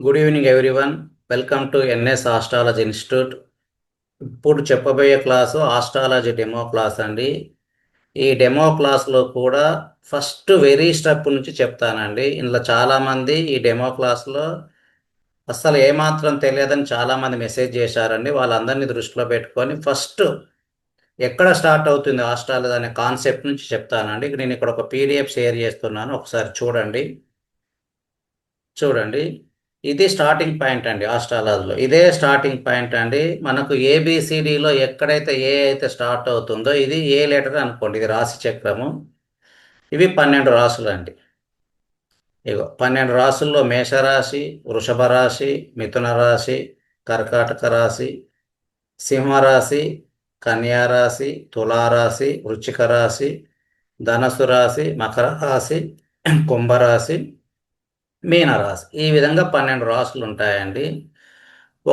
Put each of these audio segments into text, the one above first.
Good evening everyone. Welcome to NS astrology institute. ఇప్పుడు చెప్పబోయే class astrology demo class అండి. ఈ డెమో క్లాస్లో కూడా ఫస్ట్ వెరీ స్టెప్ నుంచి చెప్తానండి. ఇందులో చాలామంది ఈ డెమో క్లాస్లో అస్సలు ఏమాత్రం తెలియదని చాలామంది మెసేజ్ చేశారండి. వాళ్ళందరినీ దృష్టిలో పెట్టుకొని ఫస్ట్ ఎక్కడ స్టార్ట్ అవుతుంది ఆస్ట్రాలజీ అనే కాన్సెప్ట్ నుంచి చెప్తానండి. నేను ఇక్కడ ఒక పీడిఎఫ్ షేర్ చేస్తున్నాను, ఒకసారి చూడండి. చూడండి, ఇది స్టార్టింగ్ పాయింట్ అండి. ఆస్ట్రాలజీలో ఇదే స్టార్టింగ్ పాయింట్ అండి. మనకు ఏబిసిడిలో ఎక్కడైతే ఏ అయితే స్టార్ట్ అవుతుందో ఇది ఏ లెటర్ అనుకోండి. ఇది రాశి చక్రము. ఇవి 12 రాసులు అండి. ఇగో 12 రాసుల్లో మేషరాశి, వృషభ రాశి, మిథున రాశి, కర్కాటక రాశి, సింహరాశి, కన్యా రాశి, తులారాశి, వృశ్చిక రాశి, ధనస్సు రాశి, మకర రాశి, కుంభరాశి, మీనరాశి. ఈ విధంగా 12 రాశులు ఉంటాయండి.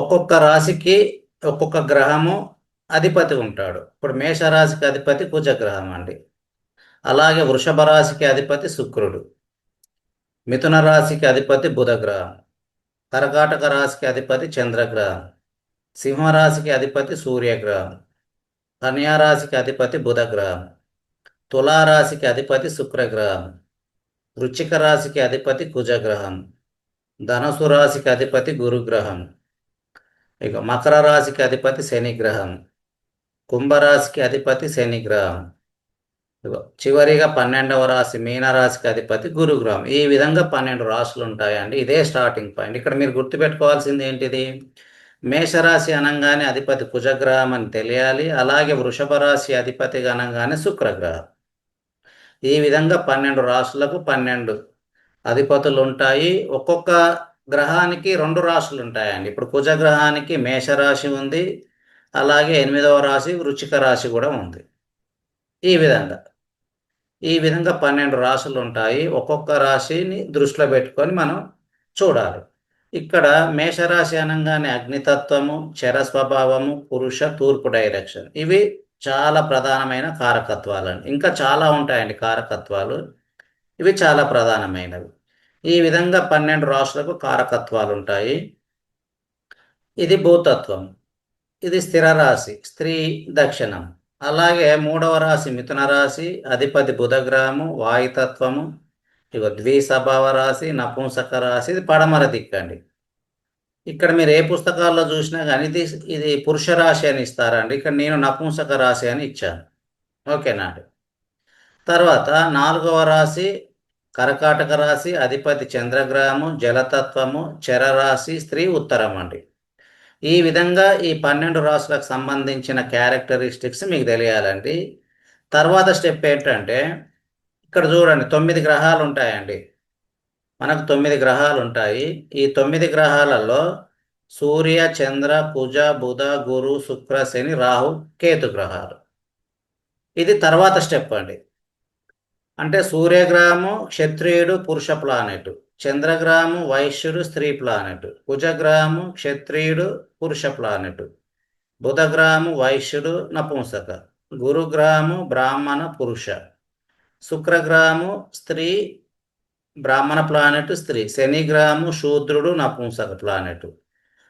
ఒక్కొక్క రాశికి ఒక్కొక్క గ్రహము అధిపతి ఉంటాడు. ఇప్పుడు మేషరాశికి అధిపతి కుజగ్రహం అండి. అలాగే వృషభ రాశికి అధిపతి శుక్రుడు, మిథున రాశికి అధిపతి బుధగ్రహం, కర్కాటక రాశికి అధిపతి చంద్రగ్రహం, సింహరాశికి అధిపతి సూర్యగ్రహం, కన్యా రాశికి అధిపతి బుధగ్రహం, తులారాశికి అధిపతి శుక్రగ్రహం, వృశ్చిక రాశికి అధిపతి కుజగ్రహం, ధనుసు రాశికి అధిపతి గురుగ్రహం, ఇక మకర రాశికి అధిపతి శనిగ్రహం, కుంభరాశికి అధిపతి శనిగ్రహం, చివరిగా 12వ రాశి మీనరాశికి అధిపతి గురుగ్రహం. ఈ విధంగా 12 రాశులు ఉంటాయండి. ఇదే స్టార్టింగ్ పాయింట్. ఇక్కడ మీరు గుర్తుపెట్టుకోవాల్సింది ఏంటిది? మేషరాశి అనగానే అధిపతి కుజగ్రహం అని తెలియాలి. అలాగే వృషభ రాశి అధిపతి అనగానే శుక్రగ్రహం. ఈ విధంగా 12 రాశులకు 12 అధిపతులు ఉంటాయి. ఒక్కొక్క గ్రహానికి 2 రాశులు ఉంటాయండి. ఇప్పుడు కుజగ్రహానికి మేషరాశి ఉంది, అలాగే 8వ రాశి వృశ్చిక రాశి కూడా ఉంది. ఈ విధంగా 12 రాశులు ఉంటాయి. ఒక్కొక్క రాశిని దృష్టిలో పెట్టుకొని మనం చూడాలి. ఇక్కడ మేషరాశి అనగానే అగ్నితత్వము, చర స్వభావము, పురుష తూర్పు డైరెక్షన్, ఇవి చాలా ప్రధానమైన కారకత్వాలండి. ఇంకా చాలా ఉంటాయండి కారకత్వాలు, ఇవి చాలా ప్రధానమైనవి. ఈ విధంగా 12 రాశులకు కారకత్వాలు ఉంటాయి. ఇది భూతత్వం, ఇది స్థిర రాశి, స్త్రీ దక్షిణం. అలాగే 3వ రాశి మిథున రాశి, అధిపతి బుధగ్రహము, వాయుతత్వము. ఇక ద్విస్వభావ రాశి, నపుంసక రాశి, ఇది పడమర దిక్కండి. ఇక్కడ మీరు ఏ పుస్తకాల్లో చూసినా కానీ ఇది పురుష రాశి అని ఇస్తారండి. ఇక్కడ నేను నపుంసక రాశి అని ఇచ్చాను. ఓకేనా అండి. తర్వాత 4వ రాశి కర్కాటక రాశి, అధిపతి చంద్రగ్రహము, జలతత్వము, చరరాశి, స్త్రీ ఉత్తరం అండి. ఈ విధంగా ఈ 12 రాశులకు సంబంధించిన క్యారెక్టరిస్టిక్స్ మీకు తెలియాలండి. తర్వాత స్టెప్ ఏంటంటే, ఇక్కడ చూడండి 9 గ్రహాలు ఉంటాయండి. మనకు 9 గ్రహాలు ఉంటాయి. ఈ 9 గ్రహాలలో సూర్య, చంద్ర, కుజ, బుధ, గురు, శుక్ర, శని, రాహు, కేతు గ్రహాలు. ఇది తర్వాత స్టెప్ అండి. అంటే సూర్యగ్రహము క్షత్రియుడు, పురుష ప్లానెట్. చంద్రగ్రహము వైశ్యుడు, స్త్రీ ప్లానెట్. కుజగ్రహము క్షత్రియుడు, పురుష ప్లానెట్. బుధగ్రహము వైశ్యుడు, నపుంసక. గురుగ్రహము బ్రాహ్మణ, పురుష. శుక్రగ్రహము స్త్రీ, బ్రాహ్మణ ప్లానెట్, స్త్రీ. శనిగ్రహము శూద్రుడు, నపుంసక ప్లానెట్.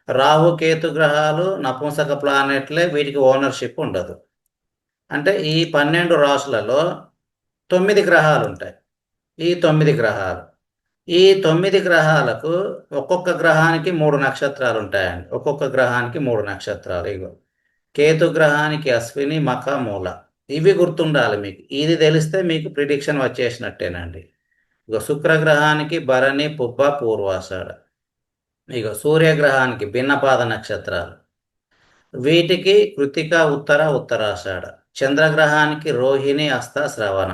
రాహుకేతు గ్రహాలు నపుంసక ప్లానెట్లే, వీటికి ఓనర్షిప్ ఉండదు. అంటే ఈ 12 రాశులలో 9 గ్రహాలు ఉంటాయి. ఈ 9 గ్రహాలకు ఒక్కొక్క గ్రహానికి 3 నక్షత్రాలు ఉంటాయండి. ఒక్కొక్క గ్రహానికి 3 నక్షత్రాలు. ఇగో కేతు గ్రహానికి అశ్విని, మఖ, మూల. ఇవి గుర్తుండాలి మీకు. ఇది తెలిస్తే మీకు ప్రిడిక్షన్ వచ్చేసినట్టేనండి. ఇక శుక్రగ్రహానికి భరణి, పుబ్బ, పూర్వాషాఢ. ఇక సూర్యగ్రహానికి భిన్నపాద నక్షత్రాలు, వీటికి కృతిక, ఉత్తర, ఉత్తరాషాఢ. చంద్రగ్రహానికి రోహిణి, హస్త, శ్రవణ.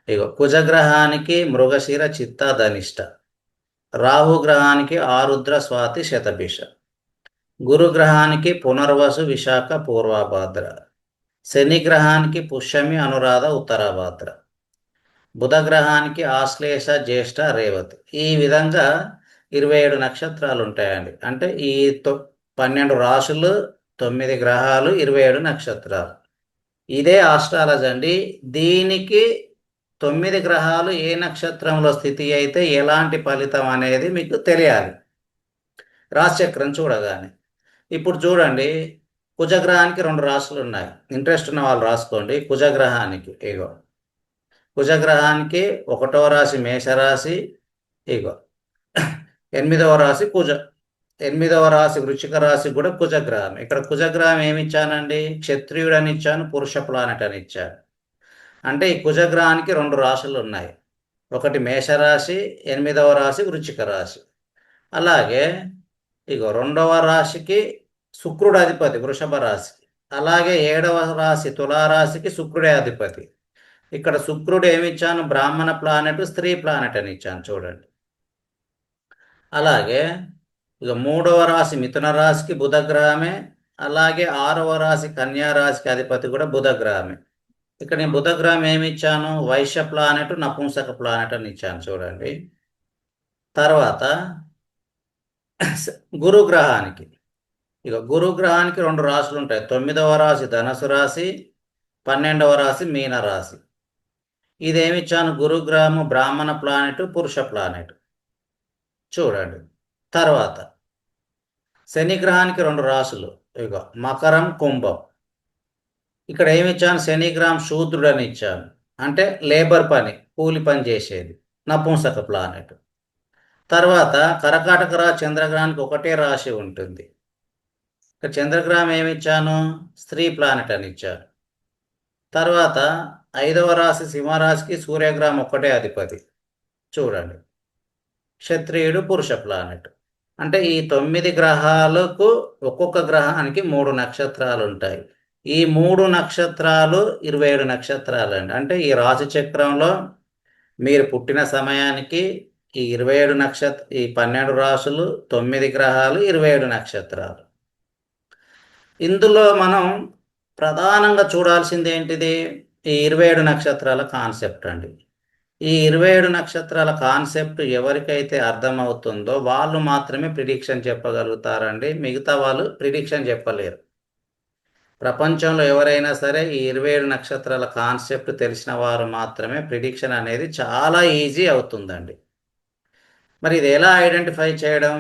ఇక కుజగ్రహానికి మృగశిర, చిత్త, ధనిష్ట. రాహుగ్రహానికి ఆరుద్ర, స్వాతి, శతభిష. గురుగ్రహానికి పునర్వసు, విశాఖ, పూర్వభాద్ర. శనిగ్రహానికి పుష్యమి, అనురాధ, ఉత్తరాభాద్ర. బుధగ్రహానికి ఆశ్లేష, జ్యేష్ఠ, రేవతి. ఈ విధంగా 27 నక్షత్రాలు ఉంటాయండి. అంటే ఈ 12 రాశులు, 9 గ్రహాలు, 27 నక్షత్రాలు. ఇదే ఆస్ట్రాలజీ అండి. దీనికి 9 గ్రహాలు ఏ నక్షత్రంలో స్థితి అయితే ఎలాంటి ఫలితం అనేది మీకు తెలియాలి. రాశిచక్రం చూడగానే. ఇప్పుడు చూడండి, కుజగ్రహానికి 2 రాశులు ఉన్నాయి. ఇంట్రెస్ట్ ఉన్న వాళ్ళు రాసుకోండి. కుజగ్రహానికి ఇగో, కుజగ్రహానికి 1వ రాశి మేషరాశి, ఇగో 8వ రాశి కుజ, 8వ రాశి వృశ్చిక రాశి కూడా కుజగ్రహం. ఇక్కడ కుజగ్రహం ఏమి ఇచ్చానండి? క్షత్రియుడు అని ఇచ్చాను, పురుష ప్లానెట్ అని ఇచ్చాను. అంటే ఈ కుజగ్రహానికి 2 రాశులు ఉన్నాయి. ఒకటి మేషరాశి, 8వ రాశి వృశ్చిక రాశి. అలాగే ఇగో 2వ రాశికి శుక్రుడు అధిపతి వృషభ రాశికి. అలాగే 7వ రాశి తులారాశికి శుక్రుడే అధిపతి. ఇక్కడ శుక్రుడు ఏమి ఇచ్చాను? బ్రాహ్మణ ప్లానెట్, స్త్రీ ప్లానెట్ అని ఇచ్చాను చూడండి. అలాగే ఇక 3వ రాశి మిథున రాశికి బుధగ్రహమే. అలాగే 6వ రాశి కన్యా రాశికి అధిపతి కూడా బుధగ్రహమే. ఇక్కడ నేను బుధగ్రహం ఏమి ఇచ్చాను? వైశ్య ప్లానెట్, నపుంసక ప్లానెట్ అని ఇచ్చాను చూడండి. తర్వాత గురుగ్రహానికి, ఇక గురుగ్రహానికి 2 రాశులు ఉంటాయి. 9వ రాశి ధనుసు రాశి, 12వ రాశి మీన రాశి. ఇదేమి ఇచ్చాను? గురుగ్రహము బ్రాహ్మణ ప్లానెట్, పురుష ప్లానెట్ చూడండి. తర్వాత శని గ్రహానికి 2 రాశులు, ఇక మకరం, కుంభం. ఇక్కడ ఏమి ఇచ్చాను? శని గ్రహం శూద్రుడు అని ఇచ్చాను, అంటే లేబర్ పని, కూలి పని చేసేది, నపుంసక ప్లానెట్. తర్వాత కర్కాటక రాశి చంద్రగ్రహానికి 1 రాశి ఉంటుంది. ఇక్కడ చంద్రగ్రహం ఏమి ఇచ్చాను? స్త్రీ ప్లానెట్ అని ఇచ్చాను. తర్వాత 5వ రాశి సింహరాశికి సూర్యగ్రహం 1 అధిపతి చూడండి, క్షత్రియుడు పురుష ప్లానెట్. అంటే ఈ 9 గ్రహాలకు ఒక్కొక్క గ్రహానికి 3 నక్షత్రాలు ఉంటాయి. ఈ 3 నక్షత్రాలు 27 నక్షత్రాలు అండి. అంటే ఈ రాశి చక్రంలో మీరు పుట్టిన సమయానికి ఈ 27 ఈ 12 రాశులు, 9 గ్రహాలు, 27 నక్షత్రాలు. ఇందులో మనం ప్రధానంగా చూడాల్సింది ఏంటిది? ఈ 27 నక్షత్రాల కాన్సెప్ట్ అండి. ఈ 27 నక్షత్రాల కాన్సెప్ట్ ఎవరికైతే అర్థమవుతుందో వాళ్ళు మాత్రమే ప్రిడిక్షన్ చెప్పగలుగుతారండి. మిగతా వాళ్ళు ప్రిడిక్షన్ చెప్పలేరు. ప్రపంచంలో ఎవరైనా సరే ఈ 27 నక్షత్రాల కాన్సెప్ట్ తెలిసిన వారు మాత్రమే ప్రిడిక్షన్ అనేది చాలా ఈజీ అవుతుందండి. మరి ఇది ఎలా ఐడెంటిఫై చేయడం?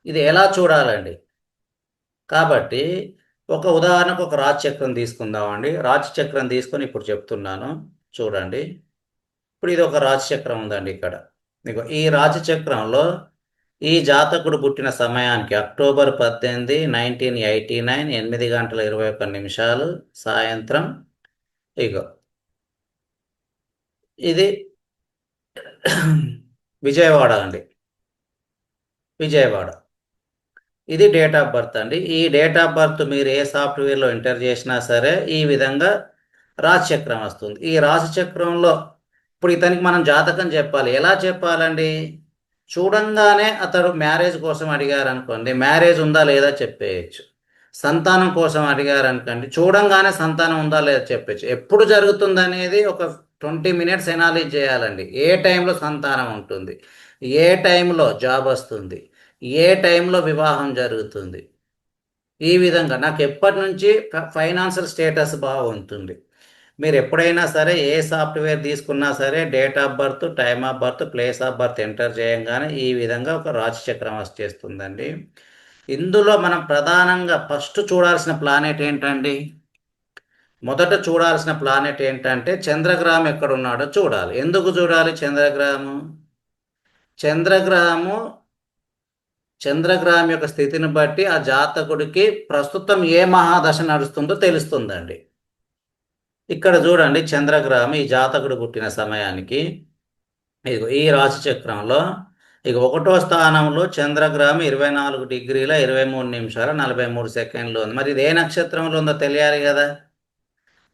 ఇది ఎలా చూడాలండి? కాబట్టి ఒక ఉదాహరణకు ఒక రాశి చక్రం తీసుకుందామండి. రాశి చక్రం తీసుకొని ఇప్పుడు చెప్తున్నాను చూడండి. ఇప్పుడు ఇది ఒక రాశి చక్రం ఉందండి. ఇక్కడ ఈ రాశి చక్రంలో ఈ జాతకుడు పుట్టిన సమయానికి అక్టోబర్ 18, 1989, 8 గంటల 21 నిమిషాలు సాయంత్రం. ఇగో ఇది విజయవాడ అండి, విజయవాడ. ఇది డేట్ ఆఫ్ బర్త్ అండి. ఈ డేట్ ఆఫ్ బర్త్ మీరు ఏ సాఫ్ట్వేర్లో ఎంటర్ చేసినా సరే ఈ విధంగా రాశి చక్రం వస్తుంది. ఈ రాశి చక్రంలో ఇప్పుడు ఇతనికి మనం జాతకం చెప్పాలి. ఎలా చెప్పాలండి? చూడంగానే అతడు మ్యారేజ్ కోసం అడిగారు అనుకోండి, మ్యారేజ్ ఉందా లేదా చెప్పేయచ్చు. సంతానం కోసం అడిగారు అనుకోండి, చూడంగానే సంతానం ఉందా లేదా చెప్పచ్చు. ఎప్పుడు జరుగుతుంది అనేది ఒక 20 మినిట్స్ ఎనాలిజ్ చేయాలండి. ఏ టైంలో సంతానం ఉంటుంది, ఏ టైంలో జాబ్ వస్తుంది, ఏ టైంలో వివాహం జరుగుతుంది. ఈ విధంగా నాకు ఎప్పటి నుంచి ఫైనాన్షియల్ స్టేటస్ బాగుంటుంది. మీరు ఎప్పుడైనా సరే ఏ సాఫ్ట్వేర్ తీసుకున్నా సరే date of birth, time of birth, place of birth enter చేయంగానే ఈ విధంగా ఒక రాశి చక్రం వచ్చేస్తుందండి. ఇందులో మనం ప్రధానంగా ఫస్ట్ చూడాల్సిన ప్లానెట్ ఏంటండి? మొదట చూడాల్సిన ప్లానెట్ ఏంటంటే చంద్రగ్రహం ఎక్కడున్నాడో చూడాలి. ఎందుకు చూడాలి చంద్రగ్రహము? చంద్రగ్రహం యొక్క స్థితిని బట్టి ఆ జాతకుడికి ప్రస్తుతం ఏ మహాదశ నడుస్తుందో తెలుస్తుందండి. ఇక్కడ చూడండి, చంద్రగ్రహం ఈ జాతకుడు పుట్టిన సమయానికి ఈ రాశి చక్రంలో 1వ స్థానంలో చంద్రగ్రహం 24 డిగ్రీల 23 నిమిషాల 43 సెకండ్లు ఉంది. మరి ఇది ఏ నక్షత్రంలో ఉందో తెలియాలి కదా.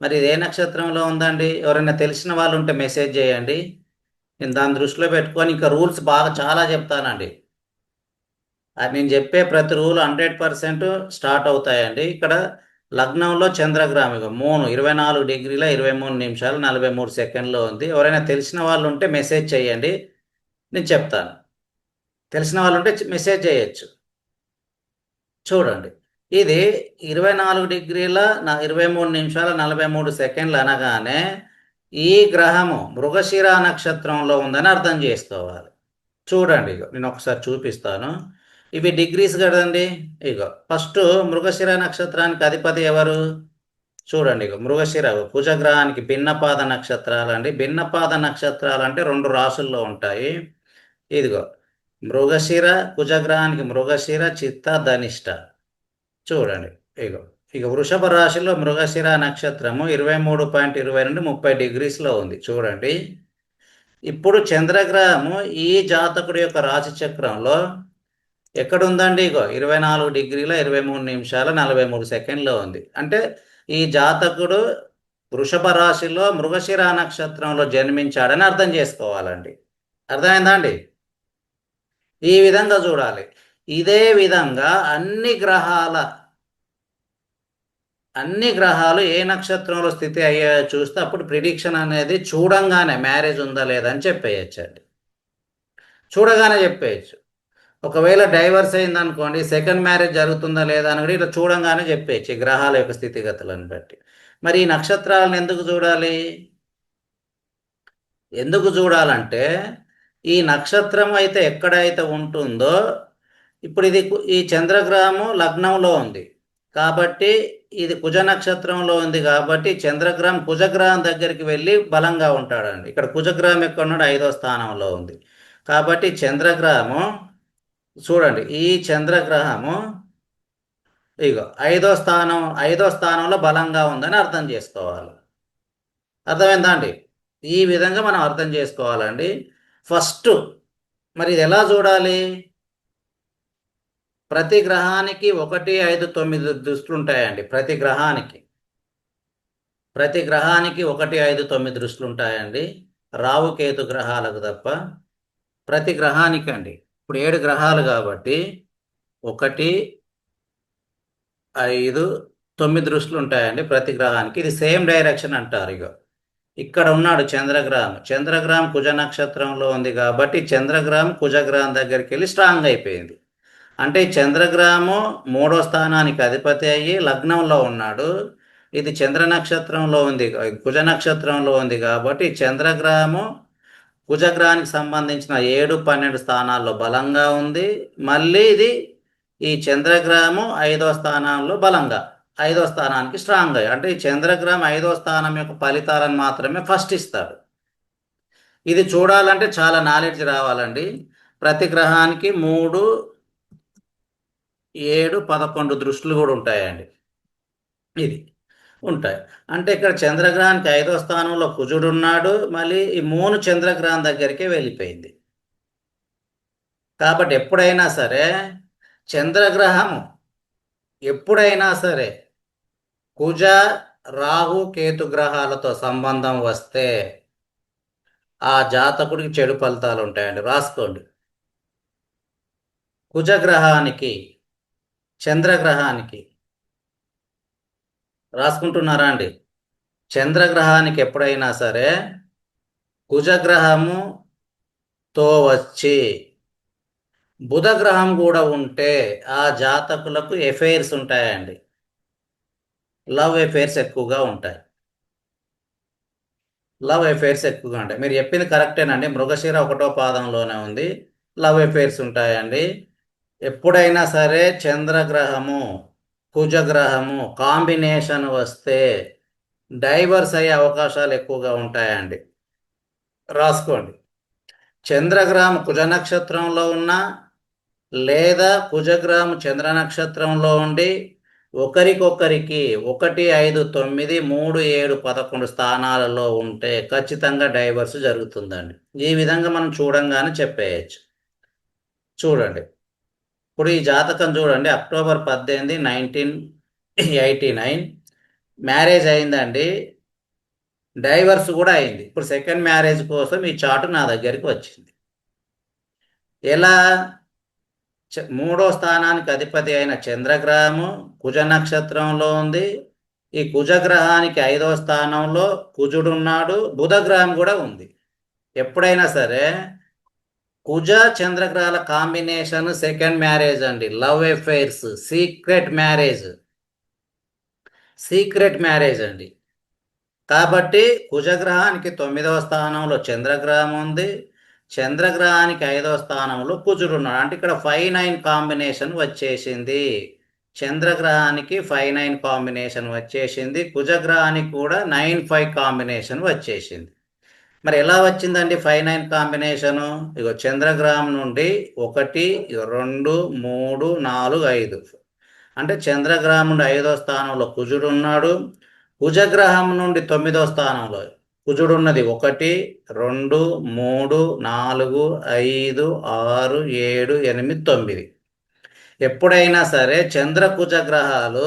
మరి ఇది ఏ నక్షత్రంలో ఉందండి? ఎవరైనా తెలిసిన వాళ్ళు ఉంటే మెసేజ్ చేయండి. నేను దాన్ని దృష్టిలో పెట్టుకొని ఇంకా రూల్స్ బాగా చాలా చెప్తానండి. నేను చెప్పే ప్రతి రూల్ 100% స్టార్ట్ అవుతాయండి. ఇక్కడ లగ్నంలో చంద్రగ్రహం 24 డిగ్రీల 23 నిమిషాలు 43 సెకండ్లో ఉంది. ఎవరైనా తెలిసిన వాళ్ళు ఉంటే మెసేజ్ చేయండి, నేను చెప్తాను. తెలిసిన వాళ్ళు ఉంటే మెసేజ్ చేయొచ్చు. చూడండి, ఇది 24 డిగ్రీల 23 నిమిషాల 43 సెకండ్లు అనగానే ఈ గ్రహము మృగశిర నక్షత్రంలో ఉందని అర్థం చేసుకోవాలి. చూడండి, ఇగో నేను ఒకసారి చూపిస్తాను. ఇవి డిగ్రీస్ కదండి. ఇగో ఫస్ట్ మృగశిర నక్షత్రానికి అధిపతి ఎవరు? చూడండి, ఇగో మృగశిర కుజగ్రహానికి భిన్నపాద నక్షత్రాలు అండి. భిన్నపాద నక్షత్రాలు అంటే 2 రాసుల్లో ఉంటాయి. ఇదిగో మృగశిర, కుజగ్రహానికి మృగశిర, చిత్త, ధనిష్ట. చూడండి, ఇగో ఇక వృషభ రాశిలో మృగశిర నక్షత్రము 23.22 30 డిగ్రీస్లో ఉంది. చూడండి, ఇప్పుడు చంద్రగ్రహము ఈ జాతకుడి యొక్క రాశి చక్రంలో ఎక్కడుందండి? ఇగో 24 డిగ్రీల 23 నిమిషాల 43 సెకండ్లో ఉంది. అంటే ఈ జాతకుడు వృషభ రాశిలో మృగశిర నక్షత్రంలో జన్మించాడని అర్థం చేసుకోవాలండి. అర్థమైందా అండి? ఈ విధంగా చూడాలి. ఇదే విధంగా అన్ని గ్రహాలు ఏ నక్షత్రంలో స్థితి అయ్యాయో చూస్తే అప్పుడు ప్రిడిక్షన్ అనేది చూడంగానే మ్యారేజ్ ఉందా లేదా అని చెప్పేయచ్చండి. చూడగానే చెప్పేయచ్చు. ఒకవేళ డైవర్స్ అయిందనుకోండి, సెకండ్ మ్యారేజ్ జరుగుతుందా లేదా అని కూడా ఇట్లా చూడంగానే చెప్పేయచ్చు, ఈ గ్రహాల యొక్క స్థితిగతులను బట్టి. మరి ఈ నక్షత్రాలను ఎందుకు చూడాలి? ఎందుకు చూడాలంటే ఈ నక్షత్రం అయితే ఎక్కడైతే ఉంటుందో, ఇప్పుడు ఇది ఈ చంద్రగ్రహము లగ్నంలో ఉంది కాబట్టి, ఇది కుజ నక్షత్రంలో ఉంది కాబట్టి చంద్రగ్రహం కుజగ్రహం దగ్గరికి వెళ్ళి బలంగా ఉంటాడండి. ఇక్కడ కుజగ్రహం ఎక్కడ ఉన్నాడు? 5వ స్థానంలో ఉంది కాబట్టి చంద్రగ్రహము, చూడండి, ఈ చంద్రగ్రహము ఇగో 5వ స్థానంలో బలంగా ఉందని అర్థం చేసుకోవాలి. అర్థమైందా అండి? ఈ విధంగా మనం అర్థం చేసుకోవాలండి. ఫస్ట్ మరి ఇది ఎలా చూడాలి? ప్రతి గ్రహానికి 1, 5, 9 దృష్టిలు ఉంటాయండి. ప్రతి గ్రహానికి 1, 5, 9 దృష్టిలు ఉంటాయండి. రావుకేతు గ్రహాలకు తప్ప ప్రతి గ్రహానికి అండి. ఇప్పుడు 7 గ్రహాలు కాబట్టి 1, 5, 9 దృష్టిలు ఉంటాయండి ప్రతి గ్రహానికి. ఇది సేమ్ డైరెక్షన్ అంటారు. ఇక్కడ ఉన్నాడు చంద్రగ్రహం. చంద్రగ్రహం కుజ నక్షత్రంలో ఉంది కాబట్టి చంద్రగ్రహం కుజగ్రహం దగ్గరికి వెళ్ళి స్ట్రాంగ్ అయిపోయింది. అంటే చంద్రగ్రహము 3వ స్థానానికి అధిపతి అయ్యి లగ్నంలో ఉన్నాడు. ఇది చంద్ర నక్షత్రంలో ఉంది, కుజ నక్షత్రంలో ఉంది కాబట్టి చంద్రగ్రహము కుజగ్రహానికి సంబంధించిన 7, 12 స్థానాల్లో బలంగా ఉంది. మళ్ళీ ఇది ఈ చంద్రగ్రహము 5వ స్థానంలో బలంగా 5వ స్థానానికి స్ట్రాంగ్ అయ్యి, అంటే ఈ చంద్రగ్రహం 5వ స్థానం యొక్క ఫలితాలను మాత్రమే ఫస్ట్ ఇస్తాడు. ఇది చూడాలంటే చాలా నాలెడ్జ్ రావాలండి. ప్రతి గ్రహానికి 3, 7, 11 దృష్టిలు కూడా ఉంటాయండి. ఇది ఉంటాయి. అంటే ఇక్కడ చంద్రగ్రహానికి 5వ స్థానంలో కుజుడు ఉన్నాడు. మళ్ళీ ఈ 3 చంద్రగ్రహం దగ్గరికే వెళ్ళిపోయింది. కాబట్టి ఎప్పుడైనా సరే చంద్రగ్రహం ఎప్పుడైనా సరే కుజ, రాహు, కేతు గ్రహాలతో సంబంధం వస్తే ఆ జాతకుడికి చెడు ఫలితాలు ఉంటాయండి. రాసుకోండి. కుజగ్రహానికి, చంద్రగ్రహానికి రాసుకుంటున్నారా అండి? చంద్రగ్రహానికి ఎప్పుడైనా సరే కుజగ్రహముతో వచ్చి బుధగ్రహం కూడా ఉంటే ఆ జాతకులకు ఎఫైర్స్ ఉంటాయండి. లవ్ ఎఫైర్స్ ఎక్కువగా ఉంటాయి. మీరు చెప్పింది కరెక్టేనండి. మృగశిర 1వ పాదంలోనే ఉంది. లవ్ ఎఫైర్స్ ఉంటాయండి. ఎప్పుడైనా సరే చంద్రగ్రహము కుజగ్రహము కాంబినేషన్ వస్తే డైవర్స్ అయ్యే అవకాశాలు ఎక్కువగా ఉంటాయండి. రాసుకోండి. చంద్రగ్రహం కుజ నక్షత్రంలో ఉన్న లేదా కుజగ్రహం చంద్ర నక్షత్రంలో ఉండి ఒకరికొకరికి 1, 5, 9, 3, 7, 11 స్థానాలలో ఉంటే ఖచ్చితంగా డైవర్స్ జరుగుతుందండి. ఈ విధంగా మనం చూడంగానే చెప్పేయచ్చు. చూడండి, ఇప్పుడు ఈ జాతకం చూడండి. అక్టోబర్ 18, 1989 మ్యారేజ్ అయిందండి. డైవర్స్ కూడా అయింది. ఇప్పుడు సెకండ్ మ్యారేజ్ కోసం ఈ చార్ట్ నా దగ్గరికి వచ్చింది. ఎలా? 3వ స్థానానికి అధిపతి అయిన చంద్రగ్రహము కుజ నక్షత్రంలో ఉంది. ఈ కుజగ్రహానికి 5వ స్థానంలో కుజుడున్నాడు. బుధగ్రహం కూడా ఉంది. ఎప్పుడైనా సరే కుజ చంద్రగ్రహాల కాంబినేషన్ సెకండ్ మ్యారేజ్ అండి. లవ్ ఎఫైర్స్, సీక్రెట్ మ్యారేజ్ అండి. కాబట్టి కుజగ్రహానికి 9వ స్థానంలో చంద్రగ్రహం ఉంది. చంద్రగ్రహానికి 5వ స్థానంలో కుజుడు ఉన్నాడు. అంటే ఇక్కడ 5-9 కాంబినేషన్ వచ్చేసింది. చంద్రగ్రహానికి 5-9 కాంబినేషన్ వచ్చేసింది. కుజగ్రహానికి కూడా 9-5 కాంబినేషన్ వచ్చేసింది. మరి ఎలా వచ్చిందండి 5-9 కాంబినేషను? ఇగో చంద్రగ్రహం నుండి 1, 2, 3, 4, 5. అంటే చంద్రగ్రహం నుండి 5వ స్థానంలో కుజుడు ఉన్నాడు. కుజగ్రహం నుండి 9వ స్థానంలో కుజుడు ఉన్నది 1, 2, 3, 4, 5, 6, 7, 8, 9. ఎప్పుడైనా సరే చంద్ర కుజ గ్రహాలు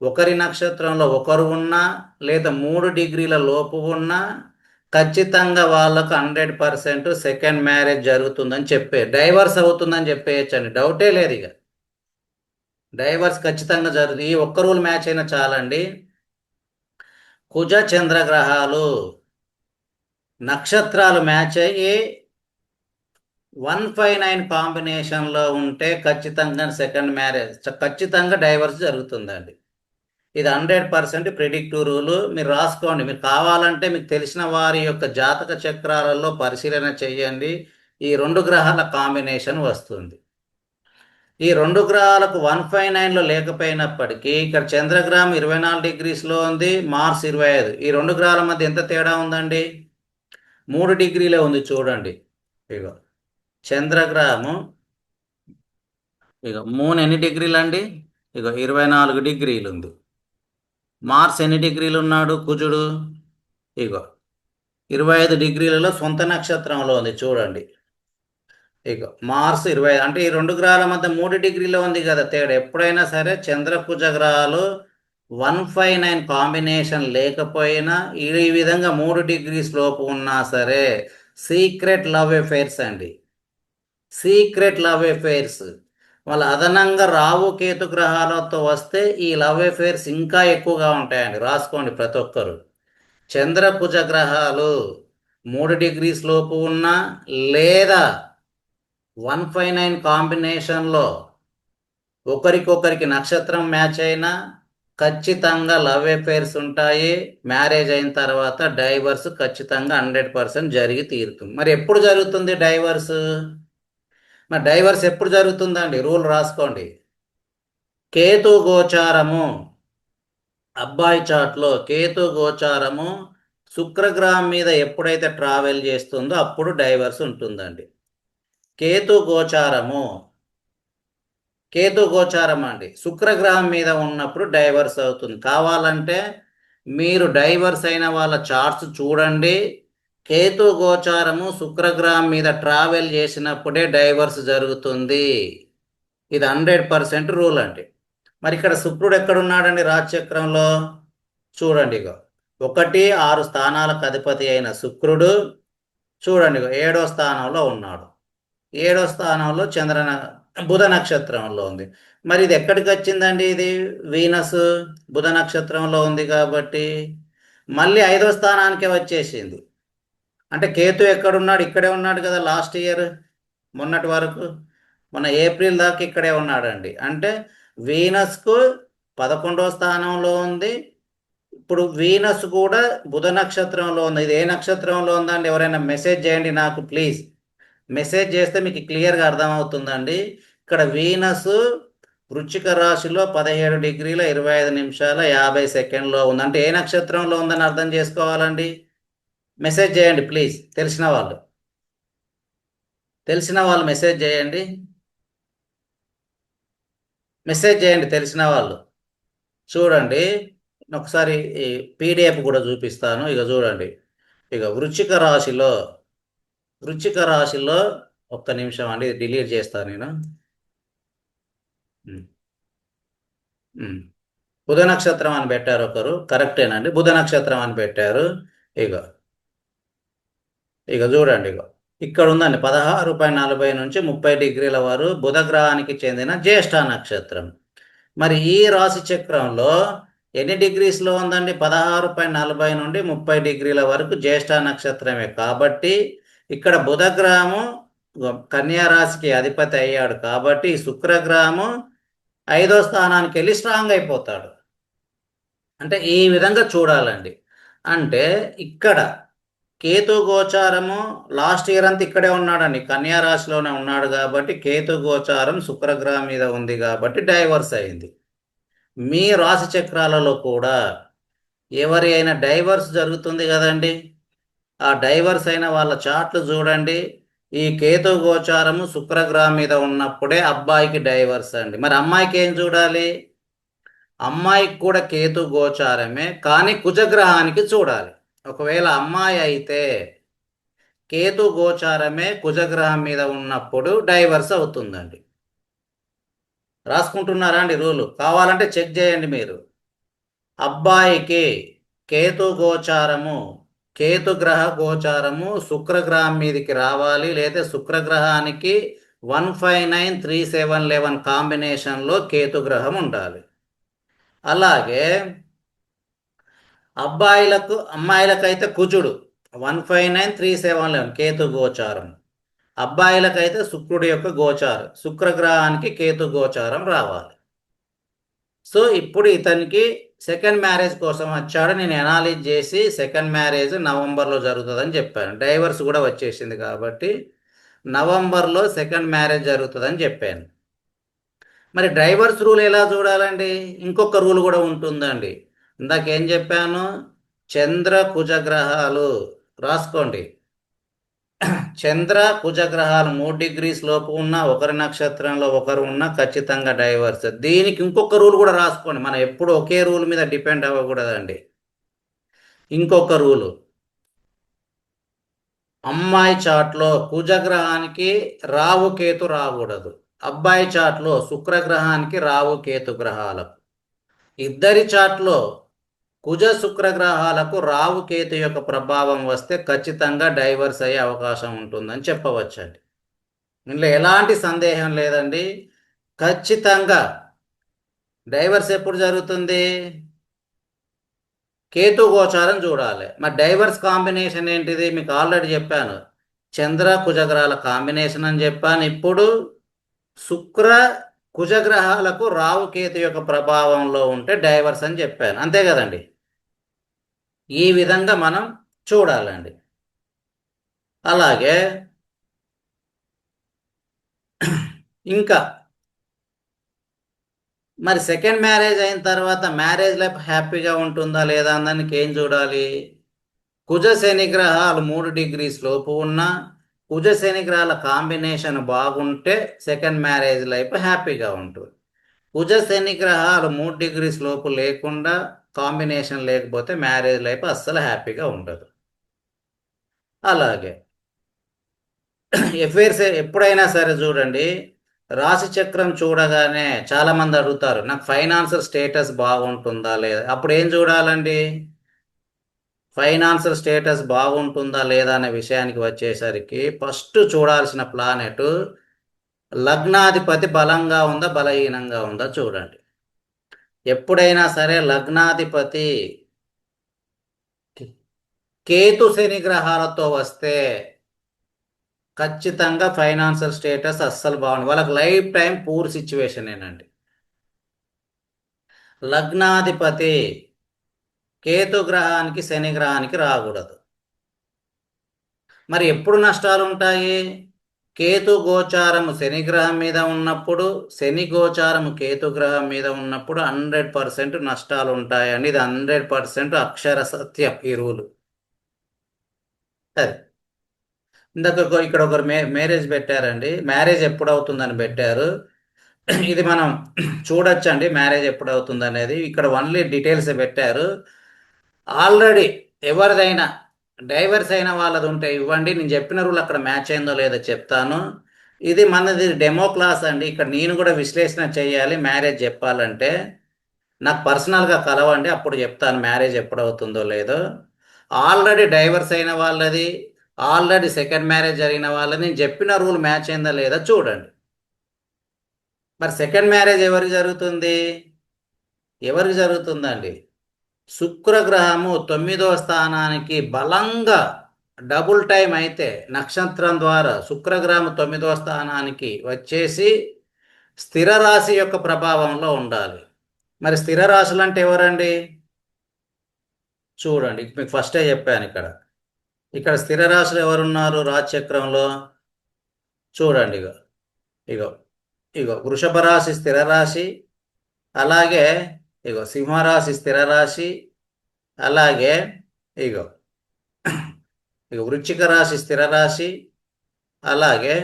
ఒకరి నక్షత్రంలో ఒకరు ఉన్నా లేదా 3 డిగ్రీల లోపు ఉన్నా ఖచ్చితంగా వాళ్ళకు 100% సెకండ్ మ్యారేజ్ జరుగుతుందని డైవర్స్ అవుతుందని చెప్పేయచ్చండి. డౌటే లేదు. ఇక డైవర్స్ ఖచ్చితంగా జరుగుతుంది. ఈ ఒక్క రూల్ మ్యాచ్ అయినా చాలండి. కుజ చంద్ర గ్రహాలు నక్షత్రాలు మ్యాచ్ అయ్యి 159 కాంబినేషన్లో ఉంటే ఖచ్చితంగా సెకండ్ మ్యారేజ్, ఖచ్చితంగా డైవర్స్ జరుగుతుందండి. ఇది 100% ప్రిడిక్టివ్ రూలు. మీరు రాసుకోండి. మీరు కావాలంటే మీకు తెలిసిన వారి యొక్క జాతక చక్రాలలో పరిశీలన చేయండి. ఈ 2 గ్రహాల కాంబినేషన్ వస్తుంది. ఈ 2 గ్రహాలకు 159లో లేకపోయినప్పటికీ ఇక్కడ చంద్రగ్రహం 24 డిగ్రీస్లో ఉంది, మార్స్ 25. ఈ 2 గ్రహాల మధ్య ఎంత తేడా ఉందండి? 3 డిగ్రీలే ఉంది. చూడండి, ఇగో చంద్రగ్రహము, ఇక మూన్ ఎన్ని డిగ్రీలు అండి? ఇక 24 డిగ్రీలు ఉంది. మార్స్ ఎన్ని డిగ్రీలు ఉన్నాడు కుజుడు? ఇగో 25 డిగ్రీలలో సొంత నక్షత్రంలో ఉంది. చూడండి, ఇక మార్స్ 20. అంటే ఈ 2 గ్రహాల మధ్య 3 డిగ్రీలో ఉంది కదా తేడా. ఎప్పుడైనా సరే చంద్ర కుజ గ్రహాలు 159 కాంబినేషన్ లేకపోయినా ఈ విధంగా 3 డిగ్రీస్ లోపు ఉన్నా సరే సీక్రెట్ లవ్ అఫైర్స్ అండి. సీక్రెట్ లవ్ అఫైర్స్ వాళ్ళ అదనంగా రావు కేతు గ్రహాలతో వస్తే ఈ లవ్ అఫైర్స్ ఇంకా ఎక్కువగా ఉంటాయండి. రాసుకోండి ప్రతి ఒక్కరు. చంద్ర కుజ గ్రహాలు 3 డిగ్రీస్ లోపు ఉన్నా లేదా 159 కాంబినేషన్లో ఒకరికొకరికి నక్షత్రం మ్యాచ్ అయినా ఖచ్చితంగా లవ్ అఫైర్స్ ఉంటాయి. మ్యారేజ్ అయిన తర్వాత డైవర్స్ ఖచ్చితంగా 100% జరిగి తీరుతుంది. మరి ఎప్పుడు జరుగుతుంది డైవర్స్? మరి డైవర్స్ ఎప్పుడు జరుగుతుందండి? రూల్ రాసుకోండి. కేతు గోచారము, అబ్బాయి చాట్లో కేతు గోచారము శుక్రగ్రహం మీద ఎప్పుడైతే ట్రావెల్ చేస్తుందో అప్పుడు డైవర్స్ ఉంటుందండి. కేతు గోచారం అండి శుక్రగ్రహం మీద ఉన్నప్పుడు డైవర్స్ అవుతుంది. కావాలంటే మీరు డైవర్స్ అయిన వాళ్ళ చార్ట్స్ చూడండి. కేతు గోచారము శుక్రగ్రహం మీద ట్రావెల్ చేసినప్పుడే డైవర్స్ జరుగుతుంది. ఇది 100% రూల్ అండి. మరి ఇక్కడ శుక్రుడు ఎక్కడున్నాడండి రాజచక్రంలో? చూడండి, ఇగో 1, 6 స్థానాలకు అధిపతి అయిన శుక్రుడు చూడండి 7వ స్థానంలో ఉన్నాడు. 7వ స్థానంలో బుధ నక్షత్రంలో ఉంది. మరి ఇది ఎక్కడికి వచ్చిందండి? ఇది వీనస్ బుధ నక్షత్రంలో ఉంది కాబట్టి మళ్ళీ 5వ స్థానానికే వచ్చేసింది. అంటే కేతు ఎక్కడున్నాడు? ఇక్కడే ఉన్నాడు కదా. లాస్ట్ ఇయర్ మొన్నటి వరకు, మొన్న ఏప్రిల్ దాకా ఇక్కడే ఉన్నాడండి. అంటే వీనస్కు 11వ స్థానంలో ఉంది. ఇప్పుడు వీనస్ కూడా బుధ నక్షత్రంలో ఉంది. ఇది ఏ నక్షత్రంలో ఉందండి? ఎవరైనా మెసేజ్ చేయండి నాకు ప్లీజ్. మెసేజ్ చేస్తే మీకు క్లియర్గా అర్థమవుతుందండి. ఇక్కడ వీనస్ వృశ్చిక రాశిలో 17 డిగ్రీల 25 నిమిషాల 50 సెకండ్లో ఉంది. అంటే ఏ నక్షత్రంలో ఉందని అర్థం చేసుకోవాలండి. మెసేజ్ చేయండి ప్లీజ్. తెలిసిన వాళ్ళు మెసేజ్ చేయండి. తెలిసిన వాళ్ళు చూడండి. ఒకసారి ఈ పీడిఎఫ్ కూడా చూపిస్తాను. ఇక చూడండి, ఇక వృశ్చిక రాశిలో ఒక్క నిమిషం అండి, డిలీట్ చేస్తాను నేను. బుధ నక్షత్రం అని పెట్టారు ఒకరు. కరెక్టేనండి, బుధ నక్షత్రం అని పెట్టారు. ఇక చూడండి, ఇక్కడ ఉందండి 16:40 నుంచి 30 డిగ్రీల వారు బుధ గ్రహానికి చెందిన జ్యేష్ఠ నక్షత్రం. మరి ఈ రాశి చక్రంలో ఎన్ని డిగ్రీస్లో ఉందండి? 16:40 నుండి 30 డిగ్రీల వరకు జ్యేష్ఠ నక్షత్రమే. కాబట్టి ఇక్కడ బుధ గ్రహము కన్యా రాశికి అధిపతి అయ్యాడు. కాబట్టి శుక్రగ్రహము 5వ స్థానానికి వెళ్ళి స్ట్రాంగ్ అయిపోతాడు. అంటే ఈ విధంగా చూడాలండి. అంటే ఇక్కడ కేతు గోచారము లాస్ట్ ఇయర్ అంతా ఇక్కడే ఉన్నాడండి, కన్యా రాశిలోనే ఉన్నాడు కాబట్టి కేతు గోచారం శుక్రగ్రహం మీద ఉంది కాబట్టి డైవర్స్ అయింది. మీ రాశి చక్రాలలో కూడా ఎవరి అయినా డైవర్స్ జరుగుతుంది కదండి, ఆ డైవర్స్ అయిన వాళ్ళ చార్ట్లు చూడండి. ఈ కేతు గోచారము శుక్రగ్రహం మీద ఉన్నప్పుడే అబ్బాయికి డైవర్స్ అండి. మరి అమ్మాయికి ఏం చూడాలి? అమ్మాయికి కూడా కేతు గోచారమే, కానీ కుజగ్రహానికి చూడాలి. ఒకవేళ అమ్మాయి అయితే కేతు గోచారమే కుజగ్రహం మీద ఉన్నప్పుడు డైవర్స్ అవుతుందండి. రాసుకుంటున్నారా అండి రూలు? కావాలంటే చెక్ చేయండి మీరు. అబ్బాయికి కేతు గోచారము, కేతుగ్రహ గోచారము శుక్రగ్రహం మీదకి రావాలి, లేదా శుక్రగ్రహానికి 1593711 కాంబినేషన్లో కేతుగ్రహం ఉండాలి. అలాగే అమ్మాయిలకైతే కుజుడు 1593711 కేతు గోచారం. అబ్బాయిలకైతే శుక్రుడి యొక్క గోచారం, శుక్రగ్రహానికి కేతు గోచారం రావాలి. సో ఇప్పుడు ఇతనికి సెకండ్ మ్యారేజ్ కోసం వచ్చాడు. నేను అనాలిజ్ చేసి సెకండ్ మ్యారేజ్ నవంబర్లో జరుగుతుందని చెప్పాను. డైవర్స్ కూడా వచ్చేసింది కాబట్టి నవంబర్లో సెకండ్ మ్యారేజ్ జరుగుతుందని చెప్పాను. మరి డైవర్స్ రూల్ ఎలా చూడాలండి? ఇంకొక రూల్ కూడా ఉంటుందండి. ఇందాక ఏం చెప్పాను? చంద్ర కుజగ్రహాలు రాసుకోండి. చంద్ర కుజగ్రహాలు 3 degrees లోపు ఉన్న, ఒకరి నక్షత్రంలో ఒకరు ఉన్న ఖచ్చితంగా డైవర్స్. దీనికి ఇంకొక రూల్ కూడా రాసుకోండి. మనం ఎప్పుడు ఒకే రూల్ మీద డిపెండ్ అవ్వకూడదండి. ఇంకొక రూలు, అమ్మాయి చాట్లో కుజగ్రహానికి రావు కేతు రాకూడదు, అబ్బాయి చాట్లో శుక్రగ్రహానికి రావు కేతు గ్రహాలకు. ఇద్దరి చాట్లో కుజ శుక్రగ్రహాలకు రావు కేతు యొక్క ప్రభావం వస్తే ఖచ్చితంగా డైవర్స్ అయ్యే అవకాశం ఉంటుందని చెప్పవచ్చండి. ఇందులో ఎలాంటి సందేహం లేదండి. ఖచ్చితంగా డైవర్స్ ఎప్పుడు జరుగుతుంది? కేతు గోచారం చూడాలి. మరి డైవర్స్ కాంబినేషన్ ఏంటిది? మీకు ఆల్రెడీ చెప్పాను, చంద్ర కుజగ్రహాల కాంబినేషన్ అని చెప్పాను. ఇప్పుడు శుక్ర కుజగ్రహాలకు రావు కేతు యొక్క ప్రభావంలో ఉంటే డైవర్స్ అని చెప్పాను, అంతే కదండి. ఈ విధంగా మనం చూడాలండి. అలాగే ఇంకా మరి సెకండ్ మ్యారేజ్ అయిన తర్వాత మ్యారేజ్ లైఫ్ హ్యాపీగా ఉంటుందా లేదా దానికి ఏం చూడాలి? కుజ శని గ్రహాలు 3 degrees లోపు ఉన్న, కుజ శని గ్రహాల కాంబినేషన్ బాగుంటే సెకండ్ మ్యారేజ్ లైఫ్ హ్యాపీగా ఉంటుంది. కుజ శని గ్రహాలు 3 degrees లోపు లేకుండా, కాంబినేషన్ లేకపోతే మ్యారేజ్ లైఫ్ అస్సలు హ్యాపీగా ఉండదు. అలాగే ఎఫైర్స్ ఎప్పుడైనా సరే చూడండి, రాశి చక్రం చూడగానే చాలామంది అడుగుతారు, నాకు ఫైనాన్షియల్ స్టేటస్ బాగుంటుందా లేదా? అప్పుడు ఏం చూడాలండి? ఫైనాన్షియల్ స్టేటస్ బాగుంటుందా లేదా అనే విషయానికి వచ్చేసరికి ఫస్ట్ చూడాల్సిన ప్లానెట్ లగ్నాధిపతి బలంగా ఉందా బలహీనంగా ఉందా చూడండి. ఎప్పుడైనా సరే లగ్నాధిపతి కేతు శని గ్రహాలతో వస్తే ఖచ్చితంగా ఫైనాన్షియల్ స్టేటస్ అస్సలు బాగుంది, వాళ్ళకి లైఫ్ టైం పూర్ సిచ్యువేషనేనండి. లగ్నాధిపతి కేతు గ్రహానికి శని గ్రహానికి రాకూడదు. మరి ఎప్పుడు నష్టాలు ఉంటాయి? కేతు గోచారము శని గ్రహం మీద ఉన్నప్పుడు, శని గోచారము కేతు గ్రహం మీద ఉన్నప్పుడు 100% నష్టాలు ఉంటాయండి. ఇది 100% అక్షర సత్యం ఈ రూలు. అది ఇందాక ఇక్కడ ఒకరు మ్యారేజ్ పెట్టారండి, మ్యారేజ్ ఎప్పుడు అవుతుందని పెట్టారు. ఇది మనం చూడొచ్చండి మ్యారేజ్ ఎప్పుడు అవుతుంది అనేది. ఇక్కడ ఓన్లీ డీటెయిల్స్ పెట్టారు. ఆల్రెడీ ఎవరిదైనా డైవర్స్ అయిన వాళ్ళది ఉంటే ఇవ్వండి, నేను చెప్పిన రూల్ అక్కడ మ్యాచ్ అయిందో లేదో చెప్తాను. ఇది మనది డెమో క్లాస్ అండి. ఇక్కడ నేను కూడా విశ్లేషణ చేయాలి. మ్యారేజ్ చెప్పాలంటే నాకు పర్సనల్గా కలవండి, అప్పుడు చెప్తాను మ్యారేజ్ ఎప్పుడు అవుతుందో లేదో. ఆల్రెడీ డైవర్స్ అయిన వాళ్ళది, ఆల్రెడీ సెకండ్ మ్యారేజ్ జరిగిన వాళ్ళది నేను చెప్పిన రూల్ మ్యాచ్ అయిందా లేదా చూడండి. మరి సెకండ్ మ్యారేజ్ ఎవరికి జరుగుతుంది? ఎవరికి జరుగుతుందండి? శుక్రగ్రహము 9వ స్థానానికి బలంగా డబుల్ టైం అయితే నక్షత్రం ద్వారా శుక్రగ్రహం 9వ స్థానానికి వచ్చేసి స్థిర రాశి యొక్క ప్రభావంలో ఉండాలి. మరి స్థిర రాశులు అంటే ఎవరండి? చూడండి, మీకు ఫస్టే చెప్పాను ఇక్కడ ఇక్కడ స్థిర రాశులు ఎవరున్నారు రాశిచక్రంలో? చూడండి, ఇగో ఇగో ఇగో వృషభ రాశి స్థిర రాశి, అలాగే ఇగో సింహరాశి స్థిర రాశి, అలాగే ఇగో ఇగో వృశ్చిక రాశి స్థిర రాశి, అలాగే